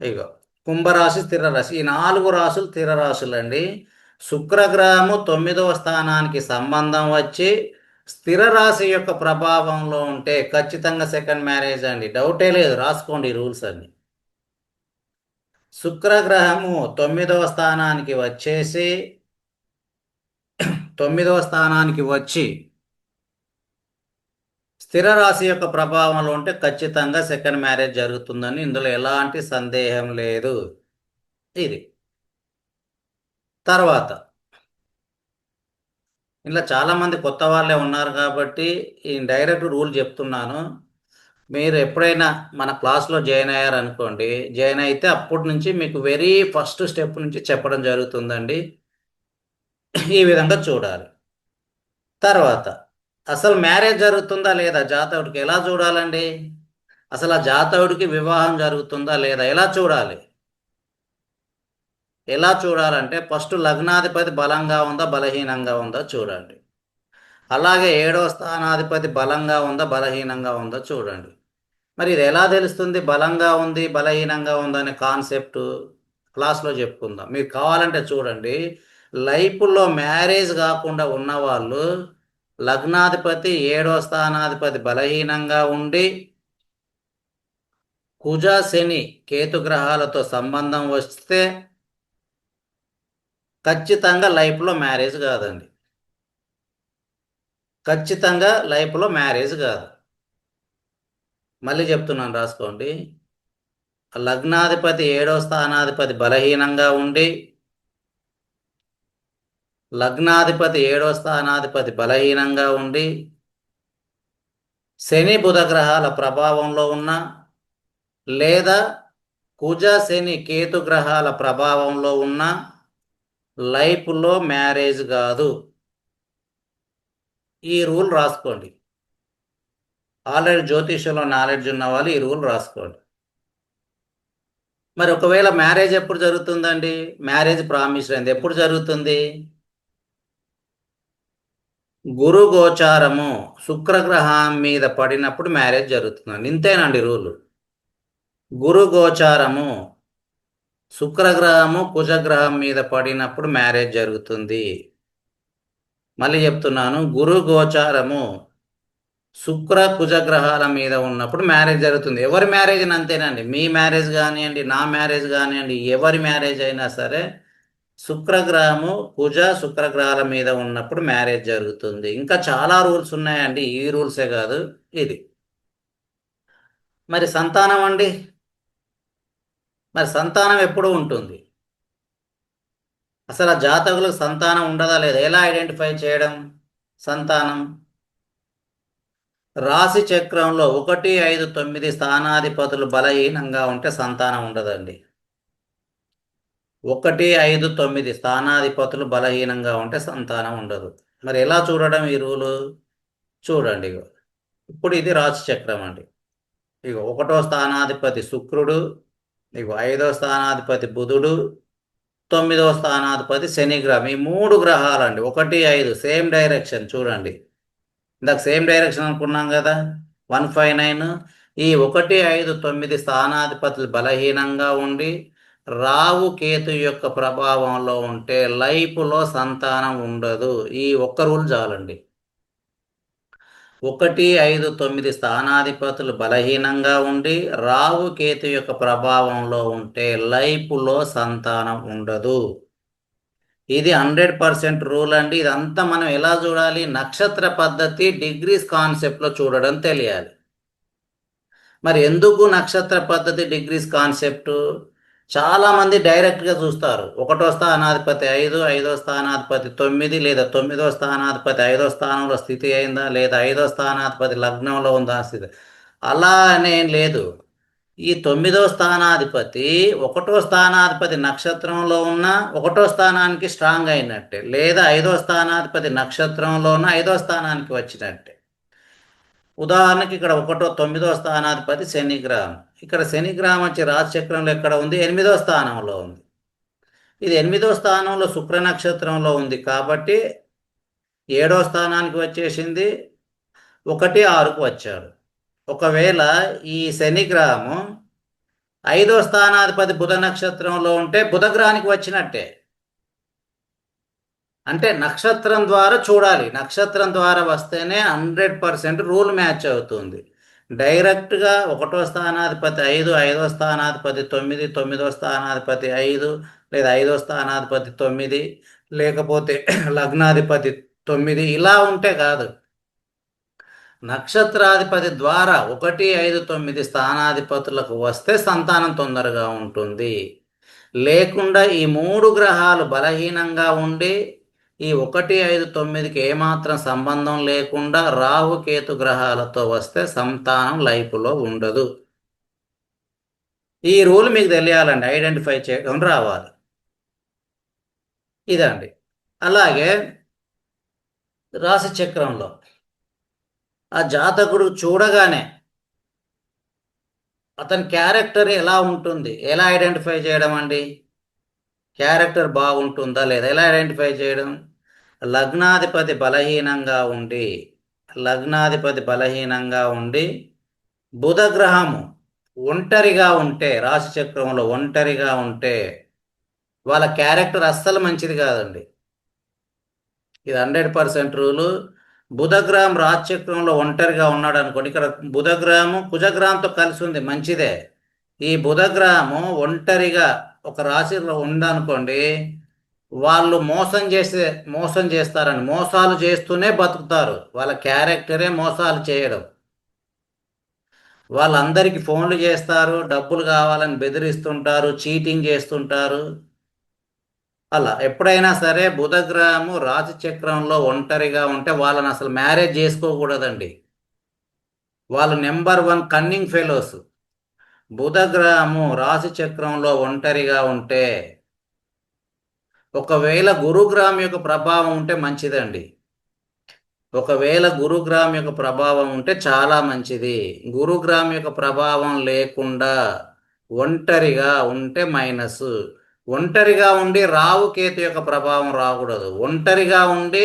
ఇగో కుంభరాశి స్థిర రాశి. ఈ 4 రాశులు స్థిర రాశులండి. శుక్రగ్రహము 9వ స్థానానికి సంబంధం వచ్చి స్థిర రాశి యొక్క ప్రభావంలో ఉంటే ఖచ్చితంగా సెకండ్ మ్యారేజ్ అండి, డౌటే లేదు. రాసుకోండి రూల్స్ అన్ని. శుక్రగ్రహము 9వ స్థానానికి వచ్చేసి 9వ స్థానానికి వచ్చి స్థిర రాశి యొక్క ప్రభావంలో ఉంటే ఖచ్చితంగా సెకండ్ మ్యారేజ్ జరుగుతుందని ఇందులో ఎలాంటి సందేహం లేదు. ఇది తర్వాత ఇలా చాలామంది కొత్త వాళ్ళే ఉన్నారు కాబట్టి ఈ డైరెక్ట్ రూల్ చెప్తున్నాను. మీరు ఎప్పుడైనా మన క్లాస్లో జాయిన్ అయ్యారనుకోండి, జాయిన్ అయితే అప్పటి నుంచి మీకు వెరీ ఫస్ట్ స్టెప్ నుంచి చెప్పడం జరుగుతుందండి. ఈ విధంగా చూడాలి. తర్వాత అసలు మ్యారేజ్ జరుగుతుందా లేదా జాతకుడికి ఎలా చూడాలండి? అసలు ఆ జాతకుడికి వివాహం జరుగుతుందా లేదా ఎలా చూడాలి? ఎలా చూడాలంటే ఫస్ట్ లగ్నాధిపతి బలంగా ఉందా బలహీనంగా ఉందా చూడండి. అలాగే 7వ స్థానాధిపతి బలంగా ఉందా బలహీనంగా ఉందా చూడండి. మరి ఇది ఎలా తెలుస్తుంది బలంగా ఉంది బలహీనంగా ఉందనే కాన్సెప్ట్ క్లాస్లో చెప్పుకుందాం. మీరు కావాలంటే చూడండి, లైఫ్లో మ్యారేజ్ కాకుండా ఉన్నవాళ్ళు లగ్నాధిపతి 7వ స్థానాధిపతి బలహీనంగా ఉండి కుజ శని కేతు గ్రహాలతో సంబంధం వస్తే ఖచ్చితంగా లైఫ్లో మ్యారేజ్ కాదండి. ఖచ్చితంగా లైఫ్లో మ్యారేజ్ కాదు. మళ్ళీ చెప్తున్నాను, రాసుకోండి. లగ్నాధిపతి 7వ స్థానాధిపతి బలహీనంగా ఉండి లగ్నాధిపతి 7వ స్థానాధిపతి బలహీనంగా ఉండి శని బుధ గ్రహాల ప్రభావంలో ఉన్న లేదా కుజ శని కేతు గ్రహాల ప్రభావంలో ఉన్న లైఫ్లో మ్యారేజ్ కాదు. ఈ రూల్ రాసుకోండి. ఆల్రెడీ జ్యోతిష్యంలో నాలెడ్జ్ ఉన్న వాళ్ళు ఈ రూల్ రాసుకోండి. మరి ఒకవేళ మ్యారేజ్ ఎప్పుడు జరుగుతుందండి? మ్యారేజ్ ప్రామిస్ అయింది ఎప్పుడు జరుగుతుంది? గురు గోచారము శుక్రగ్రహం మీద పడినప్పుడు మ్యారేజ్ జరుగుతుందండి. ఇంతేనండి రూలు. గురు గోచారము శుక్రగ్రహము కుజగ్రహం మీద పడినప్పుడు మ్యారేజ్ జరుగుతుంది. మళ్ళీ చెప్తున్నాను, గురు గోచారము శుక్ర కుజగ్రహాల మీద ఉన్నప్పుడు మ్యారేజ్ జరుగుతుంది. ఎవరి మ్యారేజ్ అంతేనండి, మీ మ్యారేజ్ కానివ్వండి, నా మ్యారేజ్ కానివ్వండి, ఎవరి మ్యారేజ్ అయినా సరే శుక్రగ్రహము కుజ శుక్రగ్రహాల మీద ఉన్నప్పుడు మ్యారేజ్ జరుగుతుంది. ఇంకా చాలా రూల్స్ ఉన్నాయండి, ఈ రూల్సే కాదు ఇది. మరి సంతానం అండి, మరి సంతానం ఎప్పుడు ఉంటుంది? అసలు ఆ జాతకులకు సంతానం ఉండదా లేదా ఎలా ఐడెంటిఫై చేయడం సంతానం? రాశి చక్రంలో 1, 5, 9 స్థానాధిపతులు బలహీనంగా ఉంటే సంతానం ఉండదండి. 1, 5, 9 స్థానాధిపతులు బలహీనంగా ఉంటే సంతానం ఉండదు. మరి ఎలా చూడడం ఈ రూలు? చూడండి, ఇగో ఇప్పుడు ఇది రాశి చక్రం అండి. ఇగో 1వ స్థానాధిపతి శుక్రుడు, ఇగో 5వ స్థానాధిపతి బుధుడు, 9వ స్థానాధిపతి శనిగ్రహం. ఈ 3 గ్రహాలండి, 1, 5 సేమ్ డైరెక్షన్. చూడండి, ఇందాక సేమ్ డైరెక్షన్ అనుకున్నాం కదా, 159. ఈ 1, 5, 9 స్థానాధిపతులు బలహీనంగా ఉండి రావు కేతు యొక్క ప్రభావంలో ఉంటే లైఫ్లో సంతానం ఉండదు. ఈ ఒక్క రూల్ చాలండి. 1, 5, 9 స్థానాధిపతులు బలహీనంగా ఉండి రావు కేతు యొక్క ప్రభావంలో ఉంటే లైఫ్లో సంతానం ఉండదు. ఇది 100% రూల్ అండి. ఇదంతా మనం ఎలా చూడాలి? నక్షత్ర పద్ధతి డిగ్రీస్ కాన్సెప్ట్లో చూడడం తెలియాలి. మరి ఎందుకు నక్షత్ర పద్ధతి డిగ్రీస్ కాన్సెప్టు? చాలామంది డైరెక్ట్గా చూస్తారు. 1వ స్థానాధిపతి 5, 5వ స్థానాధిపతి 9, లేదా 9వ స్థానాధిపతి 5వ స్థానంలో స్థితి అయిందా, లేదా 5వ స్థానాధిపతి లగ్నంలో ఉందా స్థితి. అలా అనేం లేదు. ఈ 9వ స్థానాధిపతి 1వ స్థానాధిపతి నక్షత్రంలో ఉన్న 1వ స్థానానికి స్ట్రాంగ్ అయినట్టే, లేదా 5వ స్థానాధిపతి నక్షత్రంలో ఉన్న 5వ స్థానానికి వచ్చినట్టే. ఉదాహరణకి ఇక్కడ 9వ స్థానాధిపతి శనిగ్రహం. ఇక్కడ శనిగ్రహం వచ్చి రాశిచక్రంలో ఎక్కడ ఉంది? 8వ స్థానంలో ఉంది. ఇది 8వ స్థానంలో శుక్ర నక్షత్రంలో ఉంది కాబట్టి 7వ స్థానానికి వచ్చేసింది, 1, 6కు వచ్చాడు. ఒకవేళ ఈ శనిగ్రహము 5వ స్థానాధిపతి బుధ నక్షత్రంలో ఉంటే బుధగ్రహానికి వచ్చినట్టే. అంటే నక్షత్రం ద్వారా చూడాలి, నక్షత్రం ద్వారా వస్తేనే 100% రూల్ మ్యాచ్ అవుతుంది. డైరెక్ట్గా 1వ స్థానాధిపతి 5, 5వ స్థానాధిపతి 9, 9వ స్థానాధిపతి 5, లేదా 5వ స్థానాధిపతి 9, లేకపోతే లగ్నాధిపతి 9 ఇలా ఉంటే కాదు. నక్షత్రాధిపతి ద్వారా 1, 5, 9 స్థానాధిపతులకు వస్తే సంతానం తొందరగా ఉంటుంది. లేకుండా ఈ 3 గ్రహాలు బలహీనంగా ఉండి ఈ 1, 5, 9కి ఏమాత్రం సంబంధం లేకుండా రాహు కేతు గ్రహాలతో వస్తే సంతానం లైఫ్లో ఉండదు. ఈ రూల్ మీకు తెలియాలండి, ఐడెంటిఫై చేయడం రావాలి. ఇదండి. అలాగే రాశి చక్రంలో ఆ జాతకుడు చూడగానే అతని క్యారెక్టర్ ఎలా ఉంటుంది, ఎలా ఐడెంటిఫై చేయడం అండి? క్యారెక్టర్ బాగుంటుందా లేదా ఎలా ఐడెంటిఫై చేయడం? లగ్నాధిపతి బలహీనంగా ఉండి బుధగ్రహము ఒంటరిగా ఉంటే, రాశి చక్రంలో ఒంటరిగా ఉంటే వాళ్ళ క్యారెక్టర్ అస్సలు మంచిది కాదండి. ఇది 100% రూలు. బుధగ్రహం రాశిచక్రంలో ఒంటరిగా ఉన్నాడు అనుకోండి, ఇక్కడ బుధగ్రహము కుజగ్రహంతో కలిసి ఉంది, మంచిదే. ఈ బుధగ్రహము ఒంటరిగా ఒక రాశిలో ఉందనుకోండి, వాళ్ళు మోసం చేస్తారని మోసాలు చేస్తూనే బతుకుతారు. వాళ్ళ క్యారెక్టరే మోసాలు చేయడం. వాళ్ళందరికీ ఫోన్లు చేస్తారు, డబ్బులు కావాలని బెదిరిస్తుంటారు, చీటింగ్ చేస్తుంటారు. అలా ఎప్పుడైనా సరే బుధగ్రహము రాశి చక్రంలో ఒంటరిగా ఉంటే వాళ్ళని అసలు మ్యారేజ్ చేసుకోకూడదండి. వాళ్ళు నెంబర్ 1 కన్నింగ్ ఫెలోస్. బుధగ్రహము రాశి చక్రంలో ఒంటరిగా ఉంటే, ఒకవేళ గురుగ్రహం యొక్క ప్రభావం ఉంటే మంచిదండి. ఒకవేళ గురుగ్రహం యొక్క ప్రభావం ఉంటే చాలా మంచిది. గురుగ్రహం యొక్క ప్రభావం లేకుండా ఒంటరిగా ఉంటే మైనస్. ఒంటరిగా ఉండి రాహు కేతు యొక్క ప్రభావం రాకూడదు. ఒంటరిగా ఉండి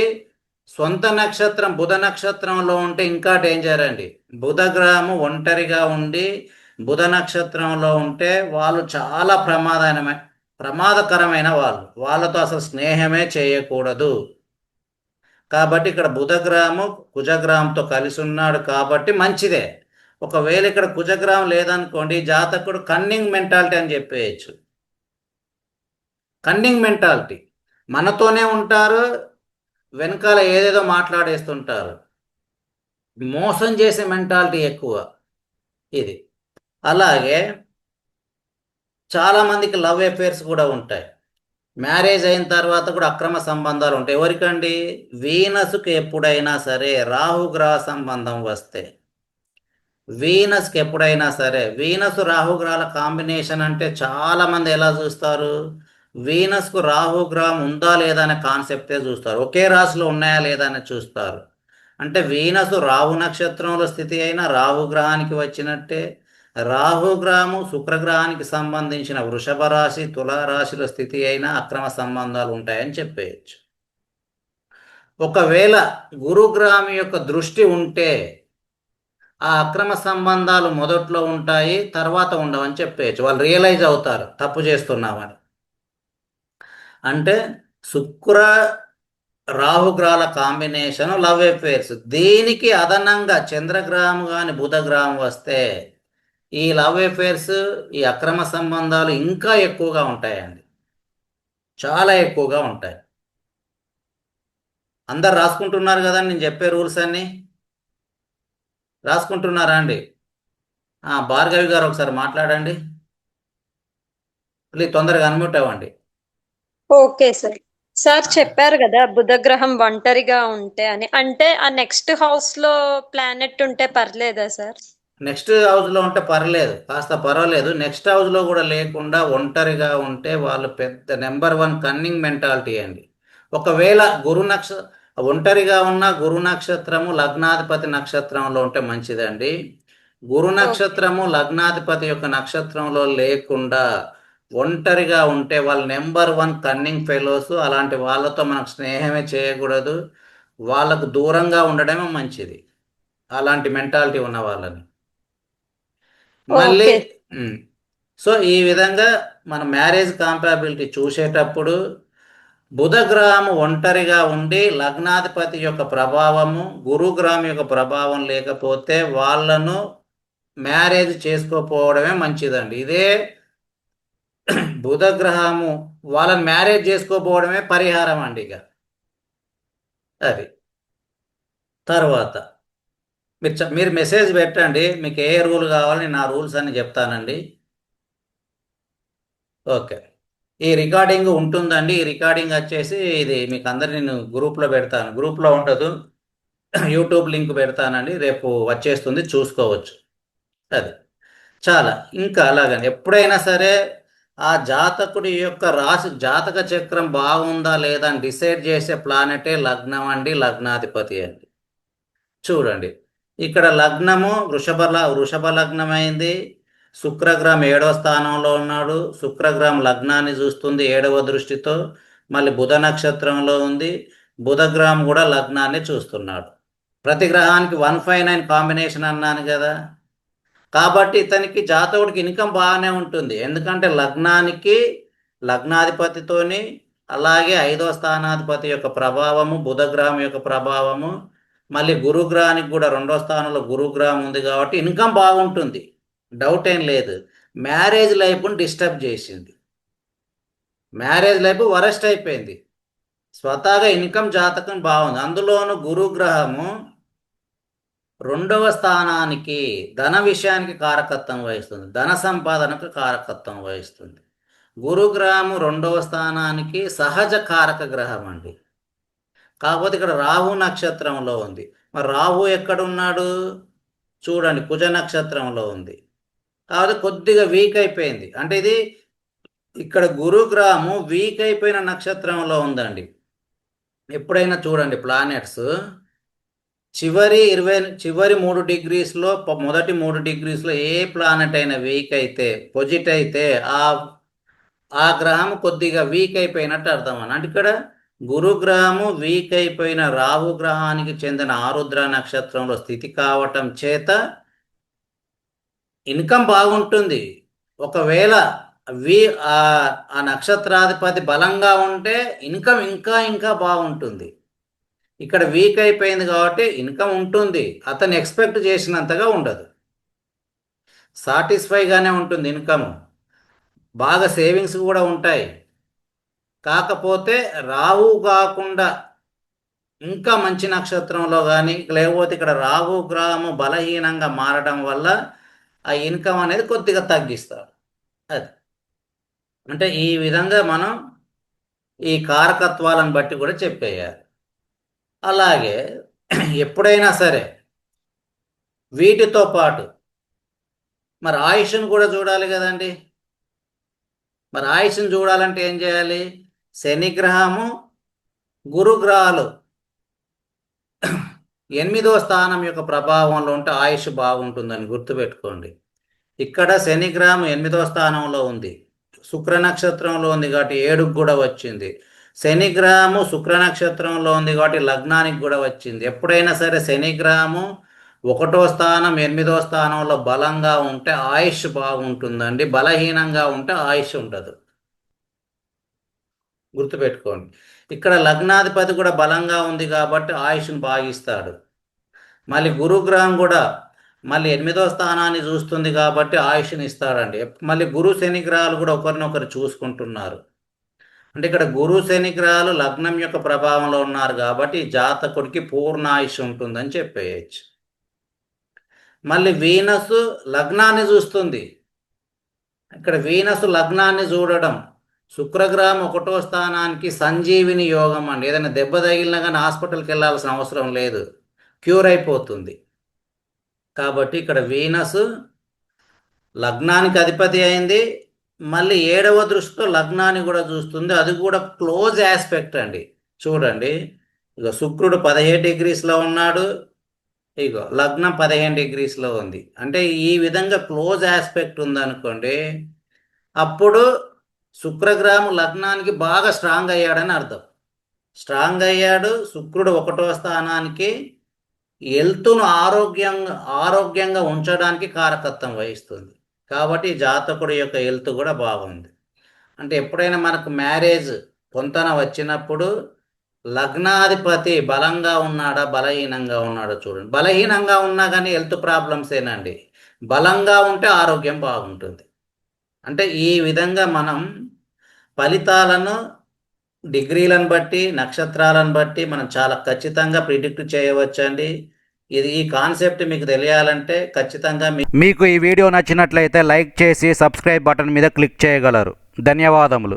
సొంత నక్షత్రం బుధ నక్షత్రంలో ఉంటే ఇంకా డేంజర్ అండి. బుధగ్రహము ఒంటరిగా ఉండి బుధ నక్షత్రంలో ఉంటే వాళ్ళు చాలా ప్రమాదకరమైన వాళ్ళతో అసలు స్నేహమే చేయకూడదు. కాబట్టి ఇక్కడ బుధగ్రహము కుజగ్రహంతో కలిసి ఉన్నాడు కాబట్టి మంచిదే. ఒకవేళ ఇక్కడ కుజగ్రహం లేదనుకోండి, జాతకుడు కన్నింగ్ మెంటాలిటీ అని చెప్పేయచ్చు. కన్నింగ్ మెంటాలిటీ, మనతోనే ఉంటారు, వెనకాల ఏదేదో మాట్లాడేస్తుంటారు, మోసం చేసే మెంటాలిటీ ఎక్కువ ఇది. అలాగే చాలామందికి లవ్ అఫేర్స్ కూడా ఉంటాయి. మ్యారేజ్ అయిన తర్వాత కూడా అక్రమ సంబంధాలు ఉంటాయి. ఎవరికండి? వీనస్కి ఎప్పుడైనా సరే రాహుగ్రహ సంబంధం వస్తే, వీనస్కి ఎప్పుడైనా సరే, వీనస్ రాహుగ్రహాల కాంబినేషన్ అంటే చాలామంది ఎలా చూస్తారు? వీనస్కు రాహుగ్రహం ఉందా లేదా అనే కాన్సెప్టే చూస్తారు. ఒకే రాశిలో ఉన్నాయా లేదా అని చూస్తారు. అంటే వీనసు రాహు నక్షత్రంలో స్థితి అయినా రాహుగ్రహానికి వచ్చినట్టే. రాహుగ్రహము శుక్రగ్రహానికి సంబంధించిన వృషభ రాశి తులారాశిలో స్థితి అయినా అక్రమ సంబంధాలు ఉంటాయని చెప్పేయచ్చు. ఒకవేళ గురుగ్రహం యొక్క దృష్టి ఉంటే ఆ అక్రమ సంబంధాలు మొదట్లో ఉంటాయి, తర్వాత ఉండవని చెప్పేయచ్చు. వాళ్ళు రియలైజ్ అవుతారు తప్పు చేస్తున్నామని. అంటే శుక్ర రాహుగ్రహాల కాంబినేషన్ లవ్ అఫేర్స్. దీనికి అదనంగా చంద్రగ్రహం కానీ బుధగ్రహం వస్తే ఈ లవ్ అఫేర్స్, ఈ అక్రమ సంబంధాలు ఇంకా ఎక్కువగా ఉంటాయండి, చాలా ఎక్కువగా ఉంటాయి. అందరు రాసుకుంటున్నారు కదా నేను చెప్పే రూల్స్ అన్నీ? రాసుకుంటున్నారా అండి? భార్గవి గారు ఒకసారి మాట్లాడండి ప్లీజ్, తొందరగా అన్మ్యూట్ అవ్వండి. Okay sir. సార్ చెప్పారు కదా బుధగ్రహం ఒంటరిగా ఉంటే అని, అంటే ఆ నెక్స్ట్ హౌస్ లో ప్లానెట్ ఉంటే పర్లేదా సార్? నెక్స్ట్ హౌస్లో ఉంటే పర్లేదు, కాస్త పర్వాలేదు. నెక్స్ట్ హౌస్లో కూడా లేకుండా ఒంటరిగా ఉంటే వాళ్ళు పెద్ద నెంబర్ 1 కన్నింగ్ మెంటాలిటీ అండి. ఒకవేళ ఒంటరిగా ఉన్న గురు నక్షత్రము లగ్నాధిపతి నక్షత్రంలో ఉంటే మంచిదండి. గురు ఓకే నక్షత్రము లగ్నాధిపతి యొక్క నక్షత్రంలో లేకుండా ఒంటరిగా ఉంటే వాళ్ళు నెంబర్ వన్ కన్నింగ్ ఫెలోస్. అలాంటి వాళ్ళతో మనకు స్నేహమే చేయకూడదు, వాళ్ళకు దూరంగా ఉండడమే మంచిది, అలాంటి మెంటాలిటీ ఉన్న వాళ్ళని. మళ్ళీ ఓకే ఉమ్, సో ఈ విధంగా మన మ్యారేజ్ కాంపాబిలిటీ చూసేటప్పుడు బుధగ్రహము ఒంటరిగా ఉండి లగ్నాధిపతి యొక్క ప్రభావము గురుగ్రహం యొక్క ప్రభావం లేకపోతే వాళ్ళను మ్యారేజ్ చేసుకోపోవడమే మంచిదండి. ఇదే బుధగ్రహము వాళ్ళని మ్యారేజ్ చేసుకోపోవడమే పరిహారం అండి. ఇక అది తర్వాత మీరు మెసేజ్ పెట్టండి, మీకు ఏ రూల్ కావాలని నా రూల్స్ అన్ని చెప్తానండి. ఓకే, ఈ రికార్డింగ్ ఉంటుందండి. ఈ రికార్డింగ్ వచ్చేసి ఇది మీకు అందరు నేను గ్రూప్లో పెడతాను. గ్రూప్లో ఉండదు, యూట్యూబ్ లింక్ పెడతానండి, రేపు వచ్చేస్తుంది, చూసుకోవచ్చు. అది చాలా ఇంకా అలాగని ఎప్పుడైనా సరే ఆ జాతకుడి యొక్క రాశి జాతక చక్రం బాగుందా లేదా అని డిసైడ్ చేసే ప్లానెటే లగ్నం అండి, లగ్నాధిపతి అండి. చూడండి, ఇక్కడ లగ్నము వృషభ లగ్నం అయింది. శుక్రగ్రహం 7వ స్థానంలో ఉన్నాడు. శుక్రగ్రహం లగ్నాన్ని చూస్తుంది 7వ దృష్టితో. మళ్ళీ బుధ నక్షత్రంలో ఉంది. బుధగ్రహం కూడా లగ్నాన్ని చూస్తున్నాడు. ప్రతి గ్రహానికి 159 కాంబినేషన్ అన్నాను కదా. కాబట్టి ఇతనికి జాతకుడికి ఇన్కమ్ బాగానే ఉంటుంది. ఎందుకంటే లగ్నానికి లగ్నాధిపతితోని అలాగే 5వ స్థానాధిపతి యొక్క ప్రభావము, బుధగ్రహం యొక్క ప్రభావము, మళ్ళీ గురుగ్రహానికి కూడా 2వ స్థానంలో గురుగ్రహం ఉంది కాబట్టి ఇన్కమ్ బాగుంటుంది, డౌట్ ఏం లేదు. మ్యారేజ్ లైఫ్ని డిస్టర్బ్ చేసింది, మ్యారేజ్ లైఫ్ వరస్ట్ అయిపోయింది. స్వతహాగా ఇన్కమ్ జాతకం బాగుంది, అందులోను గురుగ్రహము 2వ స్థానానికి ధన విషయానికి కారకత్వం వహిస్తుంది, ధన సంపాదనకు కారకత్వం వహిస్తుంది. గురుగ్రహము 2వ స్థానానికి సహజ కారక గ్రహం అండి. కాకపోతే ఇక్కడ రాహు నక్షత్రంలో ఉంది. మరి రాహు ఎక్కడున్నాడు చూడండి, కుజ నక్షత్రంలో ఉంది. కాకపోతే కొద్దిగా వీక్ అయిపోయింది. అంటే ఇది ఇక్కడ గురుగ్రహము వీక్ అయిపోయిన నక్షత్రంలో ఉందండి. ఎప్పుడైనా చూడండి ప్లానెట్స్ చివరి 3 డిగ్రీస్లో మొదటి 3 డిగ్రీస్లో ఏ ప్లానెట్ అయినా వీక్ అయితే పొజిట్ అయితే ఆ గ్రహం కొద్దిగా వీక్ అయిపోయినట్టు అర్థం అని. అంటే ఇక్కడ గురుగ్రహము వీక్ అయిపోయిన రాహు గ్రహానికి చెందిన ఆరుద్ర నక్షత్రంలో స్థితి కావటం చేత ఇన్కమ్ బాగుంటుంది. ఒకవేళ వి ఆ నక్షత్రాధిపతి బలంగా ఉంటే ఇన్కమ్ ఇంకా ఇంకా బాగుంటుంది. ఇక్కడ వీక్ అయిపోయింది కాబట్టి ఇన్కమ్ ఉంటుంది, అతను ఎక్స్పెక్ట్ చేసినంతగా ఉండదు, సాటిస్ఫైగానే ఉంటుంది ఇన్కమ్, బాగా సేవింగ్స్ కూడా ఉంటాయి. కాకపోతే రాహు కాకుండా ఇంకా మంచి నక్షత్రంలో కానీ లేకపోతే ఇక్కడ రాహు గ్రహము బలహీనంగా మారడం వల్ల ఆ ఇన్కమ్ అనేది కొద్దిగా తగ్గిస్తారు. అది అంటే ఈ విధంగా మనం ఈ కారకత్వాలను బట్టి కూడా చెప్పేయాలి. అలాగే ఎప్పుడైనా సరే వీటితో పాటు మరి ఆయుష్ను కూడా చూడాలి కదండి. మరి ఆయుష్ను చూడాలంటే ఏం చేయాలి? శనిగ్రహము గురుగ్రహాలు 8వ స్థానం యొక్క ప్రభావంలో ఉంటే ఆయుష్ బాగుంటుందని గుర్తుపెట్టుకోండి. ఇక్కడ శనిగ్రహం 8వ స్థానంలో ఉంది, శుక్ర నక్షత్రంలో ఉంది కాబట్టి 7కు కూడా వచ్చింది. శనిగ్రహము శుక్ర నక్షత్రంలో ఉంది కాబట్టి లగ్నానికి కూడా వచ్చింది. ఎప్పుడైనా సరే శనిగ్రహము 1వ స్థానం 8వ స్థానంలో బలంగా ఉంటే ఆయుష్ బాగుంటుందండి, బలహీనంగా ఉంటే ఆయుష్ ఉండదు, గుర్తుపెట్టుకోండి. ఇక్కడ లగ్నాధిపతి కూడా బలంగా ఉంది కాబట్టి ఆయుష్ను బాగిస్తాడు. మళ్ళీ గురుగ్రహం కూడా మళ్ళీ 8వ స్థానాన్ని చూస్తుంది కాబట్టి ఆయుష్ని ఇస్తాడండి. మళ్ళీ గురు శని గ్రహాలు కూడా ఒకరినొకరు చూసుకుంటున్నారు. అంటే ఇక్కడ గురు శని గ్రహాలు లగ్నం యొక్క ప్రభావంలో ఉన్నారు కాబట్టి జాతకుడికి పూర్ణ ఆయుష్ ఉంటుందని చెప్పేయచ్చు. మళ్ళీ వీనస్ లగ్నాన్ని చూస్తుంది. ఇక్కడ వీనస్ లగ్నాన్ని చూడడం, శుక్రగ్రహం 1వ స్థానానికి సంజీవిని యోగం అండి. ఏదైనా దెబ్బ తగిలినా కానీ హాస్పిటల్కి వెళ్ళాల్సిన అవసరం లేదు, క్యూర్ అయిపోతుంది. కాబట్టి ఇక్కడ వీనస్ లగ్నానికి అధిపతి అయింది, మళ్ళీ 7వ దృష్టితో లగ్నాన్ని కూడా చూస్తుంది, అది కూడా క్లోజ్ ఆస్పెక్ట్ అండి. చూడండి, ఇక శుక్రుడు 17 డిగ్రీస్లో ఉన్నాడు, ఇగో లగ్నం 15 డిగ్రీస్లో ఉంది. అంటే ఈ విధంగా క్లోజ్ ఆస్పెక్ట్ ఉందనుకోండి, అప్పుడు శుక్రగ్రహం లగ్నానికి బాగా స్ట్రాంగ్ అయ్యాడని అర్థం. స్ట్రాంగ్ అయ్యాడు. శుక్రుడు 1వ స్థానానికి హెల్త్ను ఆరోగ్యంగా ఉంచడానికి కారకత్వం వహిస్తుంది. కాబట్టి జాతకుడి యొక్క హెల్త్ కూడా బాగుంది. అంటే ఎప్పుడైనా మనకు మ్యారేజ్ పొంతన వచ్చినప్పుడు లగ్నాధిపతి బలంగా ఉన్నాడా బలహీనంగా ఉన్నాడో చూడండి. బలహీనంగా ఉన్నా కానీ హెల్త్ ప్రాబ్లమ్స్ ఏనండి. బలంగా ఉంటే ఆరోగ్యం బాగుంటుంది. అంటే ఈ విధంగా మనం ఫలితాలను డిగ్రీలను బట్టి, నక్షత్రాలను బట్టి మనం చాలా ఖచ్చితంగా ప్రిడిక్ట్ చేయవచ్చండి. ఈ కాన్సెప్ట్ మీకు తెలియాలంటే ఖచ్చితంగా మీకు ఈ వీడియో నచ్చినట్లయితే లైక్ చేసి సబ్స్క్రైబ్ బటన్ మీద క్లిక్ చేయగలరు. ధన్యవాదములు.